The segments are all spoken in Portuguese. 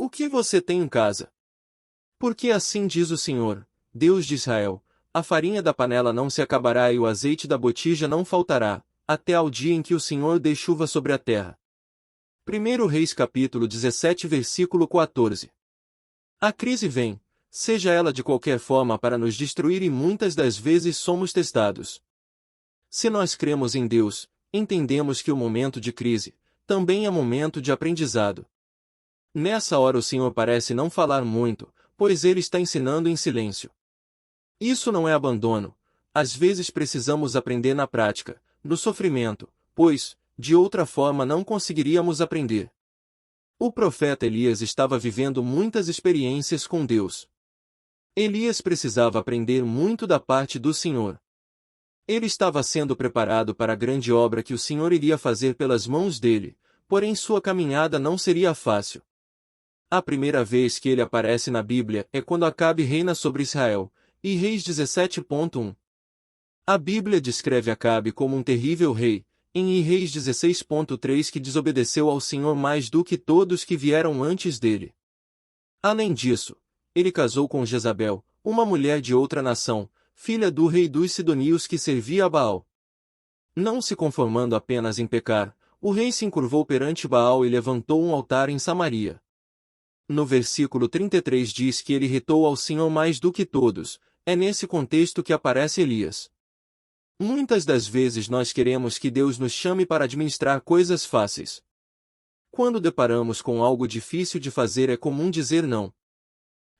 O que você tem em casa? Porque assim diz o Senhor, Deus de Israel, a farinha da panela não se acabará e o azeite da botija não faltará, até ao dia em que o Senhor dê chuva sobre a terra. 1 Reis capítulo 17 versículo 14. A crise vem, seja ela de qualquer forma para nos destruir e muitas das vezes somos testados. Se nós cremos em Deus, entendemos que o momento de crise também é momento de aprendizado. Nessa hora o Senhor parece não falar muito, pois Ele está ensinando em silêncio. Isso não é abandono, às vezes precisamos aprender na prática, no sofrimento, pois, de outra forma não conseguiríamos aprender. O profeta Elias estava vivendo muitas experiências com Deus. Elias precisava aprender muito da parte do Senhor. Ele estava sendo preparado para a grande obra que o Senhor iria fazer pelas mãos dele, porém sua caminhada não seria fácil. A primeira vez que ele aparece na Bíblia é quando Acabe reina sobre Israel, e Reis 17.1. A Bíblia descreve Acabe como um terrível rei, em Reis 16.3 que desobedeceu ao Senhor mais do que todos que vieram antes dele. Além disso, ele casou com Jezabel, uma mulher de outra nação, filha do rei dos Sidonios que servia a Baal. Não se conformando apenas em pecar, o rei se encurvou perante Baal e levantou um altar em Samaria. No versículo 33 diz que ele irritou ao Senhor mais do que todos, é nesse contexto que aparece Elias. Muitas das vezes nós queremos que Deus nos chame para administrar coisas fáceis. Quando deparamos com algo difícil de fazer é comum dizer não.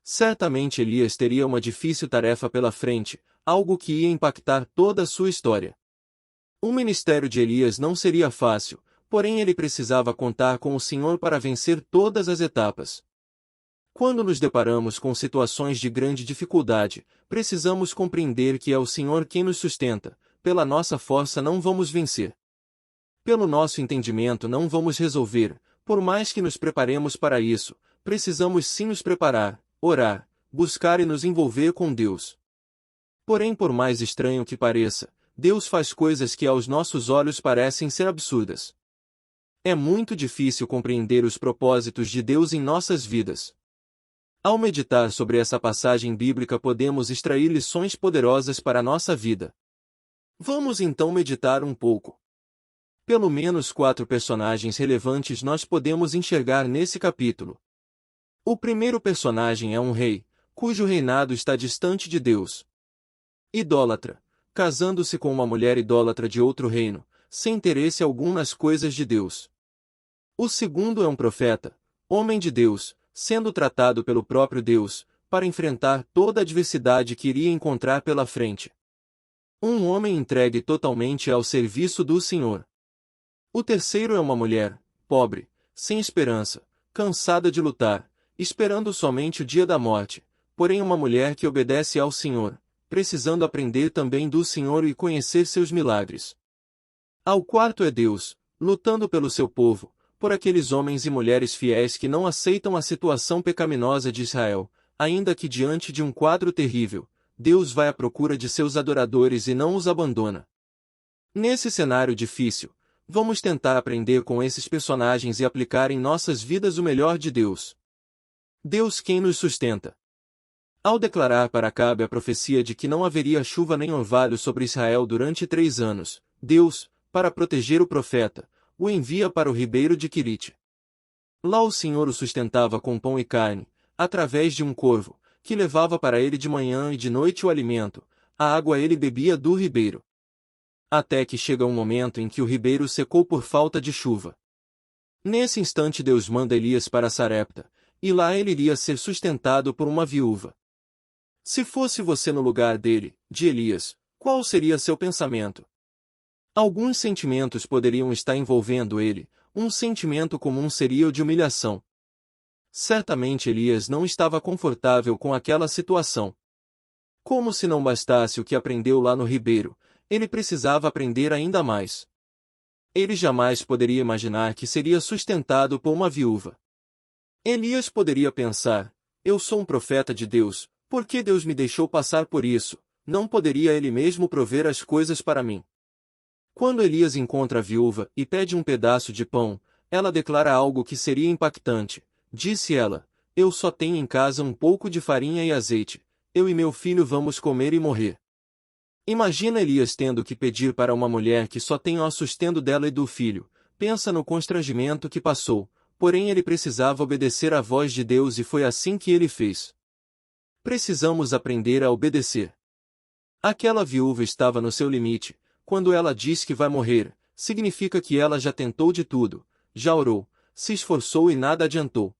Certamente Elias teria uma difícil tarefa pela frente, algo que ia impactar toda a sua história. O ministério de Elias não seria fácil, porém ele precisava contar com o Senhor para vencer todas as etapas. Quando nos deparamos com situações de grande dificuldade, precisamos compreender que é o Senhor quem nos sustenta, pela nossa força não vamos vencer. Pelo nosso entendimento não vamos resolver, por mais que nos preparemos para isso, precisamos sim nos preparar, orar, buscar e nos envolver com Deus. Porém, por mais estranho que pareça, Deus faz coisas que aos nossos olhos parecem ser absurdas. É muito difícil compreender os propósitos de Deus em nossas vidas. Ao meditar sobre essa passagem bíblica podemos extrair lições poderosas para a nossa vida. Vamos então meditar um pouco. Pelo menos 4 personagens relevantes nós podemos enxergar nesse capítulo. O primeiro personagem é um rei, cujo reinado está distante de Deus. Idólatra, casando-se com uma mulher idólatra de outro reino, sem interesse algum nas coisas de Deus. O segundo é um profeta, homem de Deus, sendo tratado pelo próprio Deus, para enfrentar toda a adversidade que iria encontrar pela frente. Um homem entregue totalmente ao serviço do Senhor. O terceiro é uma mulher, pobre, sem esperança, cansada de lutar, esperando somente o dia da morte, porém uma mulher que obedece ao Senhor, precisando aprender também do Senhor e conhecer seus milagres. Ao quarto é Deus, lutando pelo seu povo, por aqueles homens e mulheres fiéis que não aceitam a situação pecaminosa de Israel, ainda que diante de um quadro terrível, Deus vai à procura de seus adoradores e não os abandona. Nesse cenário difícil, vamos tentar aprender com esses personagens e aplicar em nossas vidas o melhor de Deus. Deus quem nos sustenta. Ao declarar para Acabe a profecia de que não haveria chuva nem orvalho sobre Israel durante 3 anos, Deus, para proteger o profeta, o envia para o ribeiro de Quirite. Lá o Senhor o sustentava com pão e carne, através de um corvo, que levava para ele de manhã e de noite o alimento, a água ele bebia do ribeiro. Até que chega um momento em que o ribeiro secou por falta de chuva. Nesse instante Deus manda Elias para Sarepta, e lá ele iria ser sustentado por uma viúva. Se fosse você no lugar dele, de Elias, qual seria seu pensamento? Alguns sentimentos poderiam estar envolvendo ele, um sentimento comum seria o de humilhação. Certamente Elias não estava confortável com aquela situação. Como se não bastasse o que aprendeu lá no ribeiro, ele precisava aprender ainda mais. Ele jamais poderia imaginar que seria sustentado por uma viúva. Elias poderia pensar, eu sou um profeta de Deus, por que Deus me deixou passar por isso? Não poderia ele mesmo prover as coisas para mim? Quando Elias encontra a viúva e pede um pedaço de pão, ela declara algo que seria impactante. Disse ela, Eu só tenho em casa um pouco de farinha e azeite. Eu e meu filho vamos comer e morrer. Imagina Elias tendo que pedir para uma mulher que só tem o sustento dela e do filho. Pensa no constrangimento que passou, porém ele precisava obedecer à voz de Deus e foi assim que ele fez. Precisamos aprender a obedecer. Aquela viúva estava no seu limite. Quando ela diz que vai morrer, significa que ela já tentou de tudo, já orou, se esforçou e nada adiantou.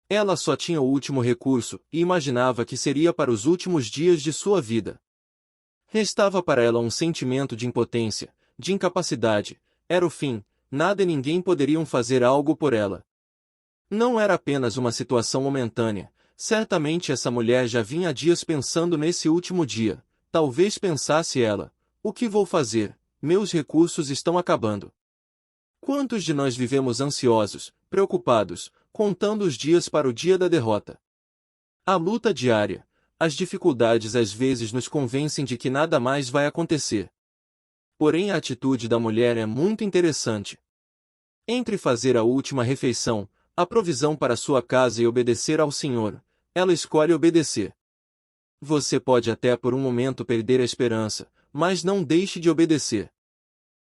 Ela só tinha o último recurso e imaginava que seria para os últimos dias de sua vida. Restava para ela um sentimento de impotência, de incapacidade. Era o fim, nada e ninguém poderiam fazer algo por ela. Não era apenas uma situação momentânea. Certamente essa mulher já vinha há dias pensando nesse último dia. Talvez pensasse ela: o que vou fazer? Meus recursos estão acabando. Quantos de nós vivemos ansiosos, preocupados, contando os dias para o dia da derrota? A luta diária, as dificuldades às vezes nos convencem de que nada mais vai acontecer. Porém a atitude da mulher é muito interessante. Entre fazer a última refeição, a provisão para sua casa e obedecer ao Senhor, ela escolhe obedecer. Você pode até por um momento perder a esperança, mas não deixe de obedecer.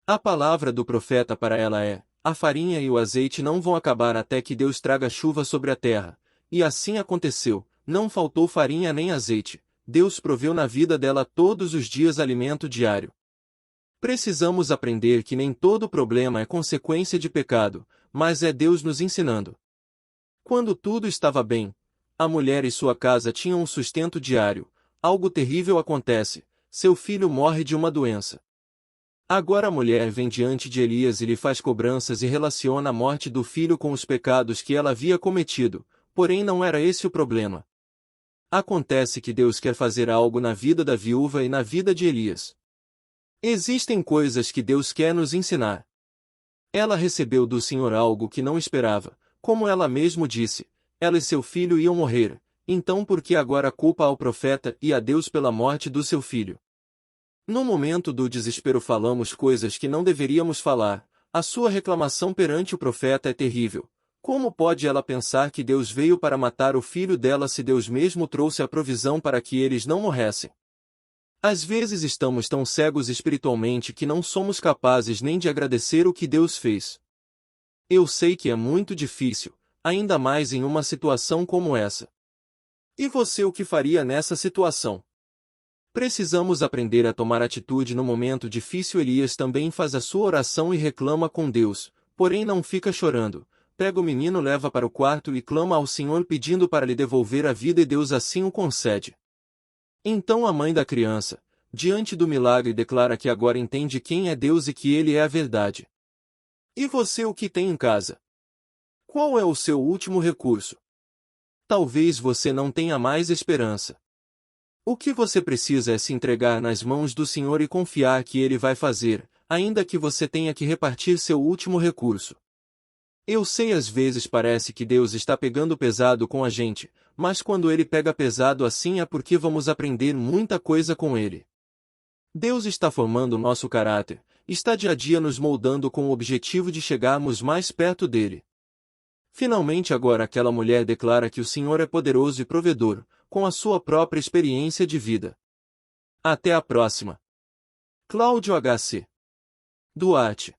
A palavra do profeta para ela é: a farinha e o azeite não vão acabar até que Deus traga chuva sobre a terra. E assim aconteceu, não faltou farinha nem azeite. Deus proveu na vida dela todos os dias alimento diário. Precisamos aprender que nem todo problema é consequência de pecado, mas é Deus nos ensinando. Quando tudo estava bem, a mulher e sua casa tinham um sustento diário. Algo terrível acontece: seu filho morre de uma doença. Agora a mulher vem diante de Elias e lhe faz cobranças e relaciona a morte do filho com os pecados que ela havia cometido, porém não era esse o problema. Acontece que Deus quer fazer algo na vida da viúva e na vida de Elias. Existem coisas que Deus quer nos ensinar. Ela recebeu do Senhor algo que não esperava, como ela mesmo disse: ela e seu filho iam morrer, então por que agora culpa ao profeta e a Deus pela morte do seu filho? No momento do desespero falamos coisas que não deveríamos falar. A sua reclamação perante o profeta é terrível. Como pode ela pensar que Deus veio para matar o filho dela se Deus mesmo trouxe a provisão para que eles não morressem? Às vezes estamos tão cegos espiritualmente que não somos capazes nem de agradecer o que Deus fez. Eu sei que é muito difícil, ainda mais em uma situação como essa. E você o que faria nessa situação? Precisamos aprender a tomar atitude no momento difícil. Elias também faz a sua oração e reclama com Deus, porém não fica chorando. Pega o menino, leva para o quarto e clama ao Senhor pedindo para lhe devolver a vida e Deus assim o concede. Então a mãe da criança, diante do milagre, declara que agora entende quem é Deus e que Ele é a verdade. E você o que tem em casa? Qual é o seu último recurso? Talvez você não tenha mais esperança. O que você precisa é se entregar nas mãos do Senhor e confiar que Ele vai fazer, ainda que você tenha que repartir seu último recurso. Eu sei, às vezes parece que Deus está pegando pesado com a gente, mas quando Ele pega pesado assim é porque vamos aprender muita coisa com Ele. Deus está formando o nosso caráter, está dia a dia nos moldando com o objetivo de chegarmos mais perto dele. Finalmente agora aquela mulher declara que o Senhor é poderoso e provedor, com a sua própria experiência de vida. Até a próxima. Cláudio H.C. Duarte.